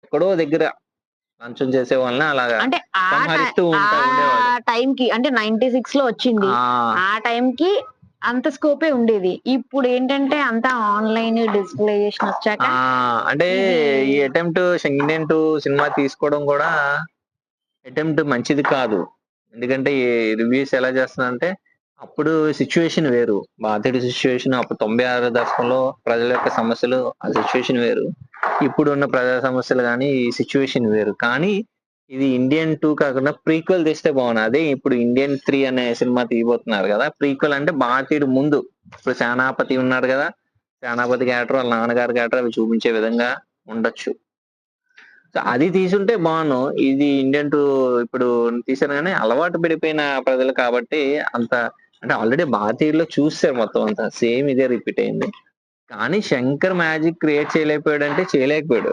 ఎక్కడో దగ్గర లంచం చేసే వాళ్ళని అలాగా అంటే సంహరిస్తూ ఆ ఉండేవాడు. టైంకి అంటే 96 లో వచ్చింది. ఆ! ఆ టైంకి అంత స్కోపే ఉండేది. ఇప్పుడేంటంటే అంతా ఆన్‌లైన్ డిజిటలైజేషన్ వచ్చాక ఆ! అంటే ఇది ఈ అటెంప్ట్ 'ఇండియన్ 2' సినిమా తీసుకోవడం కూడా అటెంప్ట్ మంచిది కాదు. ఎందుకంటే ఈ రివ్యూస్ ఎలా చేస్తున్నారంటే, అప్పుడు సిట్యుయేషన్ వేరు. భారతీయుడి సిట్యుయేషన్ అప్పుడు 96 దశకంలో ప్రజల యొక్క సమస్యలు ఆ సిట్యుయేషన్ వేరు. ఇప్పుడున్న ప్రజా సమస్యలు గాని, ఈ సిట్యుయేషన్ వేరు. కానీ ఇది 'ఇండియన్ 2' కాకుండా ప్రీక్వెల్ తీస్తే బాగుండు. అదే ఇప్పుడు 'ఇండియన్ 3' అనే సినిమా తీయబోతున్నారు కదా! ప్రీక్వెల్ అంటే భారతీయుడు ముందు. ఇప్పుడు సేనాపతి ఉన్నాడు కదా! సేనాపతి క్యారెక్టర్ వాళ్ళ నాన్నగారి క్యారెక్టర్ అవి చూపించే విధంగా ఉండొచ్చు. సో, అది తీసుంటే బావున్ను. ఇది 'ఇండియన్ 2' ఇప్పుడు తీశారు గానీ, అలవాటు పడిపోయిన ప్రజలు కాబట్టి అంత అంటే ఆల్రెడీ భారతీయుల్లో చూసేసారు మొత్తం అంతా. సేమ్ ఇదే రిపీట్ అయింది. కానీ 'శంకర్' మ్యాజిక్ క్రియేట్ చేయలేకపోయాడంటే చేయలేకపోయాడు.